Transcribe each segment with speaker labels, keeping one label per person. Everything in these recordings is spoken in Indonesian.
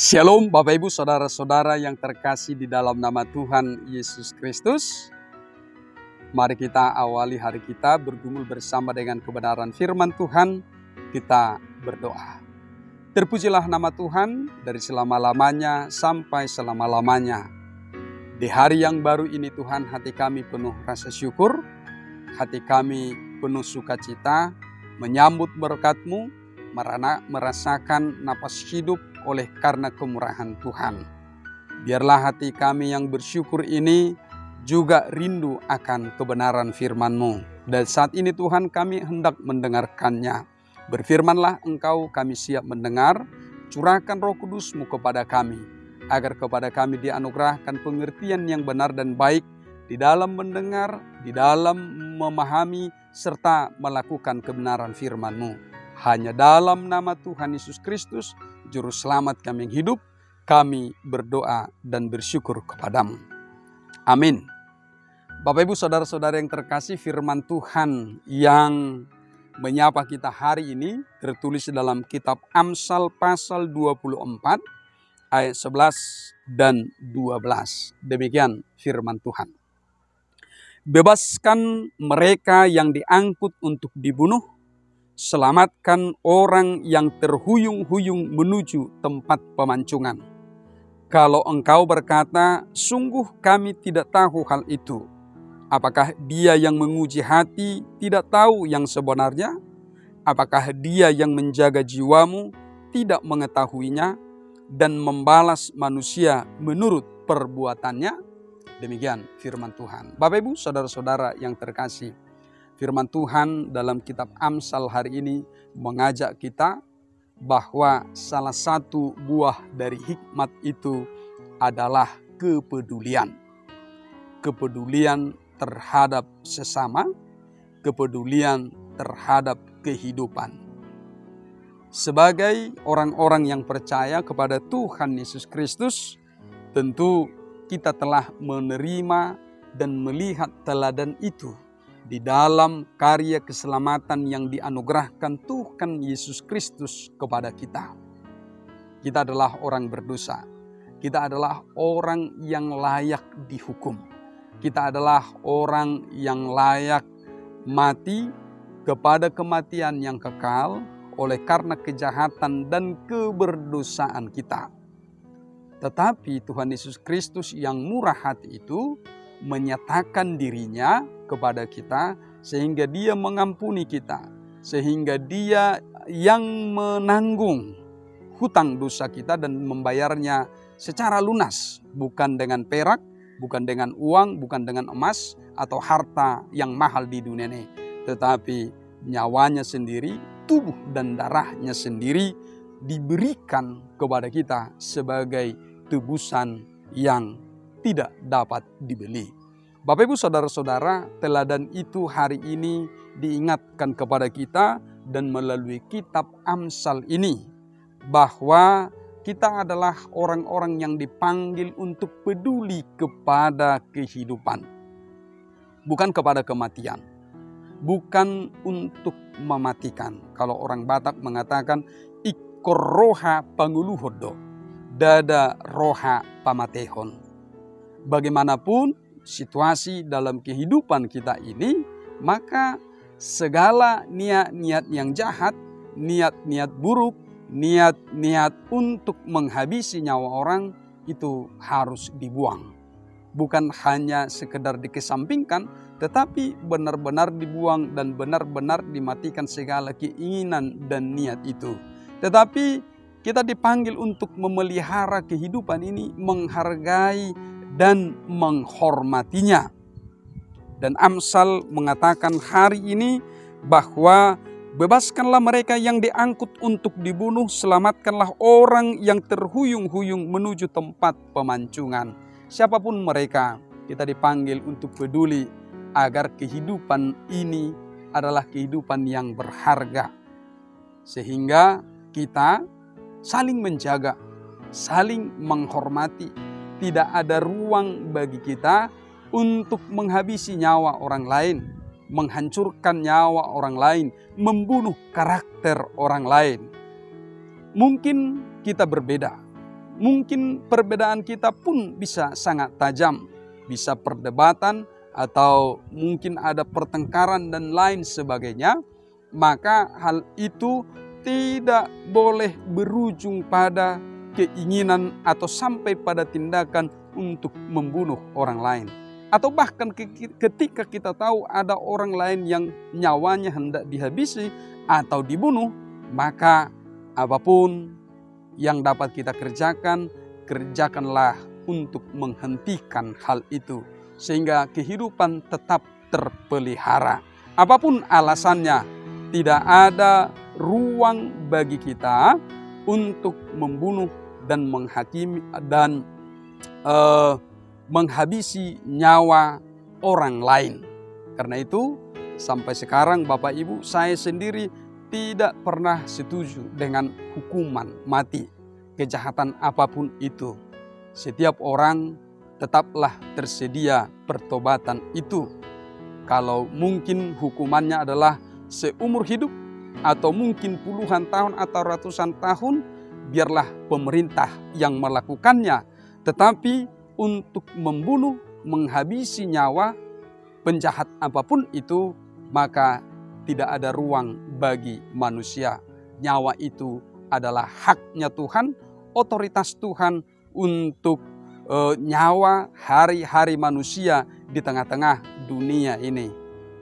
Speaker 1: Shalom Bapak Ibu Saudara-saudara yang terkasih di dalam nama Tuhan Yesus Kristus. Mari kita awali hari kita bergumul bersama dengan kebenaran firman Tuhan. Kita berdoa. Terpujilah nama Tuhan dari selama-lamanya sampai selama-lamanya. Di hari yang baru ini Tuhan, hati kami penuh rasa syukur, hati kami penuh sukacita, menyambut berkat-Mu, merasakan napas hidup oleh karena kemurahan Tuhan. Biarlah hati kami yang bersyukur ini juga rindu akan kebenaran firman-Mu. Dan saat ini Tuhan, kami hendak mendengarkannya. Berfirmanlah Engkau, kami siap mendengar. Curahkan Roh Kudus-Mu kepada kami, agar kepada kami dianugerahkan pengertian yang benar dan baik di dalam mendengar, di dalam memahami, serta melakukan kebenaran firman-Mu. Hanya dalam nama Tuhan Yesus Kristus, Juru Selamat kami yang hidup, kami berdoa dan bersyukur kepadamu. Amin. Bapak Ibu Saudara-saudara yang terkasih, firman Tuhan yang menyapa kita hari ini tertulis dalam kitab Amsal pasal 24 ayat 11 dan 12. Demikian firman Tuhan. Bebaskan mereka yang diangkut untuk dibunuh, selamatkan orang yang terhuyung-huyung menuju tempat pemancungan. Kalau engkau berkata, sungguh kami tidak tahu hal itu. Apakah dia yang menguji hati tidak tahu yang sebenarnya? Apakah dia yang menjaga jiwamu tidak mengetahuinya dan membalas manusia menurut perbuatannya? Demikian firman Tuhan. Bapak Ibu Saudara-saudara yang terkasih, firman Tuhan dalam kitab Amsal hari ini mengajak kita bahwa salah satu buah dari hikmat itu adalah kepedulian. Kepedulian terhadap sesama, kepedulian terhadap kehidupan. Sebagai orang-orang yang percaya kepada Tuhan Yesus Kristus, tentu kita telah menerima dan melihat teladan itu di dalam karya keselamatan yang dianugerahkan Tuhan Yesus Kristus kepada kita. Kita adalah orang berdosa. Kita adalah orang yang layak dihukum. Kita adalah orang yang layak mati kepada kematian yang kekal oleh karena kejahatan dan keberdosaan kita. Tetapi Tuhan Yesus Kristus yang murah hati itu menyatakan dirinya kepada kita sehingga dia mengampuni kita, sehingga dia yang menanggung hutang dosa kita dan membayarnya secara lunas, bukan dengan perak, bukan dengan uang, bukan dengan emas atau harta yang mahal di dunia ini, tetapi nyawanya sendiri, tubuh dan darahnya sendiri diberikan kepada kita sebagai tebusan yang tidak dapat dibeli. Bapak Ibu Saudara-saudara, teladan itu hari ini diingatkan kepada kita dan melalui kitab Amsal ini bahwa kita adalah orang-orang yang dipanggil untuk peduli kepada kehidupan, bukan kepada kematian, bukan untuk mematikan. Kalau orang Batak mengatakan ikor roha panguluhodo, dada roha pamatehon. Bagaimanapun situasi dalam kehidupan kita ini, maka segala niat-niat yang jahat, niat-niat buruk, niat-niat untuk menghabisi nyawa orang itu harus dibuang. Bukan hanya sekedar dikesampingkan, tetapi benar-benar dibuang dan benar-benar dimatikan segala keinginan dan niat itu. Tetapi kita dipanggil untuk memelihara kehidupan ini, menghargai dan menghormatinya. Dan Amsal mengatakan hari ini bahwa bebaskanlah mereka yang diangkut untuk dibunuh, selamatkanlah orang yang terhuyung-huyung menuju tempat pemancungan. Siapapun mereka, kita dipanggil untuk peduli agar kehidupan ini adalah kehidupan yang berharga. Sehingga kita saling menjaga, saling menghormati. Tidak ada ruang bagi kita untuk menghabisi nyawa orang lain, menghancurkan nyawa orang lain, membunuh karakter orang lain. Mungkin kita berbeda, mungkin perbedaan kita pun bisa sangat tajam, bisa perdebatan atau mungkin ada pertengkaran dan lain sebagainya, maka hal itu tidak boleh berujung pada keinginan atau sampai pada tindakan untuk membunuh orang lain. Atau bahkan ketika kita tahu ada orang lain yang nyawanya hendak dihabisi atau dibunuh, maka apapun yang dapat kita kerjakan, kerjakanlah untuk menghentikan hal itu. Sehingga kehidupan tetap terpelihara. Apapun alasannya, tidak ada ruang bagi kita untuk membunuh dan menghakimi dan menghabisi nyawa orang lain. Karena itu sampai sekarang Bapak Ibu, saya sendiri tidak pernah setuju dengan hukuman mati. Kejahatan apapun itu, setiap orang tetaplah tersedia pertobatan itu. Kalau mungkin hukumannya adalah seumur hidup atau mungkin puluhan tahun atau ratusan tahun, biarlah pemerintah yang melakukannya. Tetapi untuk membunuh, menghabisi nyawa penjahat apapun itu, maka tidak ada ruang bagi manusia. Nyawa itu adalah haknya Tuhan, otoritas Tuhan untuk nyawa hari-hari manusia di tengah-tengah dunia ini.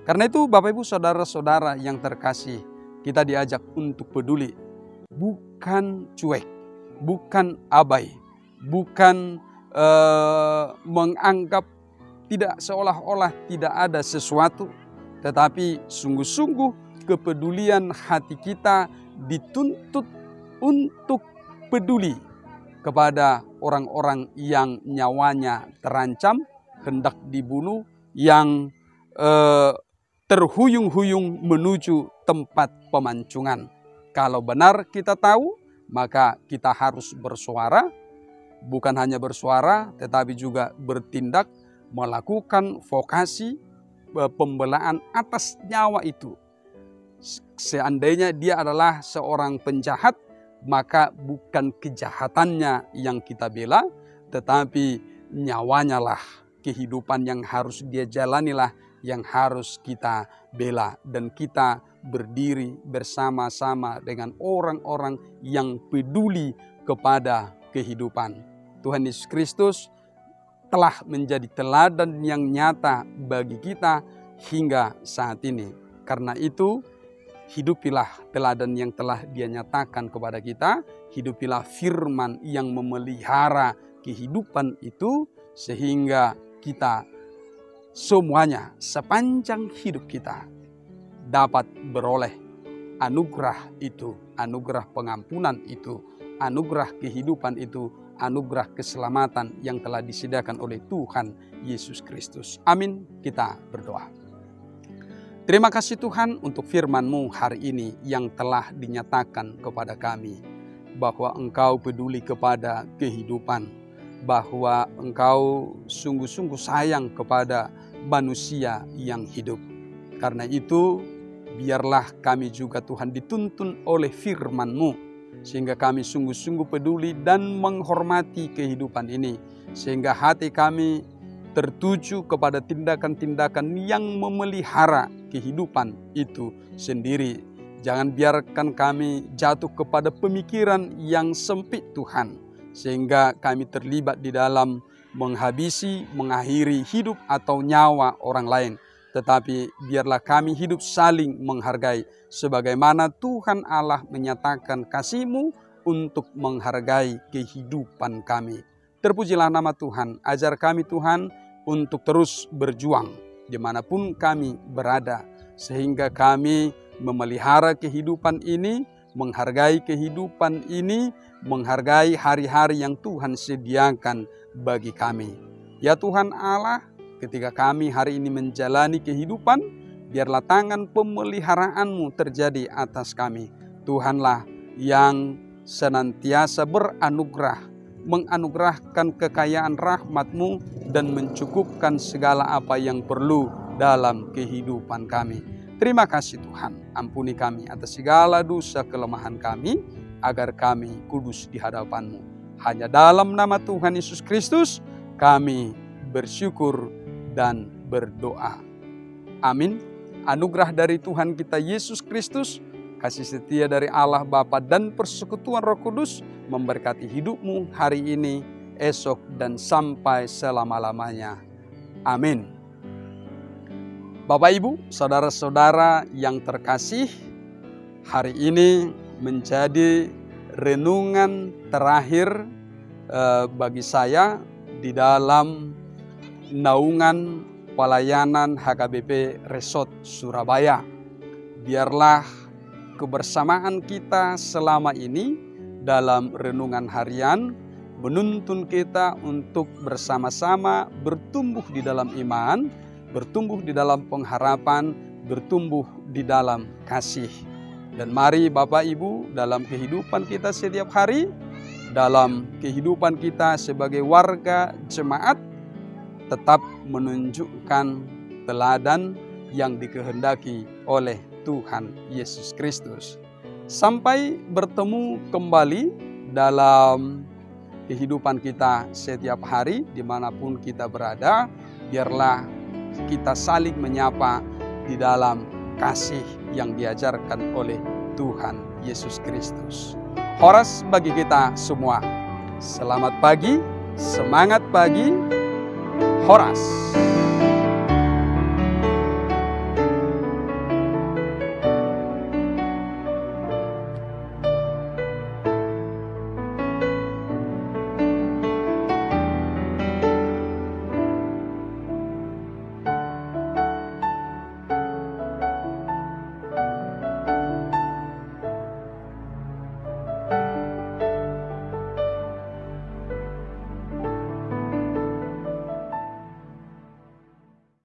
Speaker 1: Karena itu Bapak Ibu saudara-saudara yang terkasih, kita diajak untuk peduli, bukan cuek, bukan abai, bukan menganggap tidak seolah-olah tidak ada sesuatu, tetapi sungguh-sungguh kepedulian hati kita dituntut untuk peduli kepada orang-orang yang nyawanya terancam, hendak dibunuh, yang terhuyung-huyung menuju tempat pemancingan. Kalau benar kita tahu, maka kita harus bersuara. Bukan hanya bersuara, tetapi juga bertindak, melakukan vokasi pembelaan atas nyawa itu. Seandainya dia adalah seorang penjahat, maka bukan kejahatannya yang kita bela, tetapi nyawanya lah, kehidupan yang harus dia jalanilah yang harus kita bela. Dan kita berdiri bersama-sama dengan orang-orang yang peduli kepada kehidupan. Tuhan Yesus Kristus telah menjadi teladan yang nyata bagi kita hingga saat ini. Karena itu, hidupilah teladan yang telah Dia nyatakan kepada kita. Hidupilah firman yang memelihara kehidupan itu, sehingga kita semuanya sepanjang hidup kita dapat beroleh anugerah itu, anugerah pengampunan itu, anugerah kehidupan itu, anugerah keselamatan yang telah disediakan oleh Tuhan Yesus Kristus. Amin. Kita berdoa. Terima kasih Tuhan untuk firman-Mu hari ini yang telah dinyatakan kepada kami, bahwa Engkau peduli kepada kehidupan, bahwa Engkau sungguh-sungguh sayang kepada manusia yang hidup. Karena itu, biarlah kami juga Tuhan dituntun oleh firman-Mu, sehingga kami sungguh-sungguh peduli dan menghormati kehidupan ini, sehingga hati kami tertuju kepada tindakan-tindakan yang memelihara kehidupan itu sendiri. Jangan biarkan kami jatuh kepada pemikiran yang sempit Tuhan, sehingga kami terlibat di dalam menghabisi, mengakhiri hidup atau nyawa orang lain. Tetapi biarlah kami hidup saling menghargai, sebagaimana Tuhan Allah menyatakan kasih-Mu untuk menghargai kehidupan kami. Terpujilah nama Tuhan. Ajar kami Tuhan untuk terus berjuang dimanapun kami berada, sehingga kami memelihara kehidupan ini, menghargai kehidupan ini, menghargai hari-hari yang Tuhan sediakan bagi kami. Ya Tuhan Allah, ketika kami hari ini menjalani kehidupan, biarlah tangan pemeliharaan-Mu terjadi atas kami. Tuhanlah yang senantiasa beranugerah, menganugerahkan kekayaan rahmat-Mu dan mencukupkan segala apa yang perlu dalam kehidupan kami. Terima kasih Tuhan, ampuni kami atas segala dosa kelemahan kami, agar kami kudus di hadapan-Mu. Hanya dalam nama Tuhan Yesus Kristus kami bersyukur dan berdoa. Amin. Anugerah dari Tuhan kita Yesus Kristus, kasih setia dari Allah Bapa dan persekutuan Roh Kudus memberkati hidupmu hari ini, esok, dan sampai selama-lamanya. Amin. Bapak, Ibu, saudara-saudara yang terkasih, hari ini menjadi renungan terakhir bagi saya di dalam naungan pelayanan HKBP Resort Surabaya. Biarlah kebersamaan kita selama ini dalam renungan harian menuntun kita untuk bersama-sama bertumbuh di dalam iman, bertumbuh di dalam pengharapan, bertumbuh di dalam kasih. Dan mari Bapak Ibu, dalam kehidupan kita setiap hari, dalam kehidupan kita sebagai warga jemaat, tetap menunjukkan teladan yang dikehendaki oleh Tuhan Yesus Kristus. Sampai bertemu kembali dalam kehidupan kita setiap hari, dimanapun kita berada, biarlah kita saling menyapa di dalam kasih yang diajarkan oleh Tuhan Yesus Kristus. Horas bagi kita semua. Selamat pagi, semangat pagi, Horas.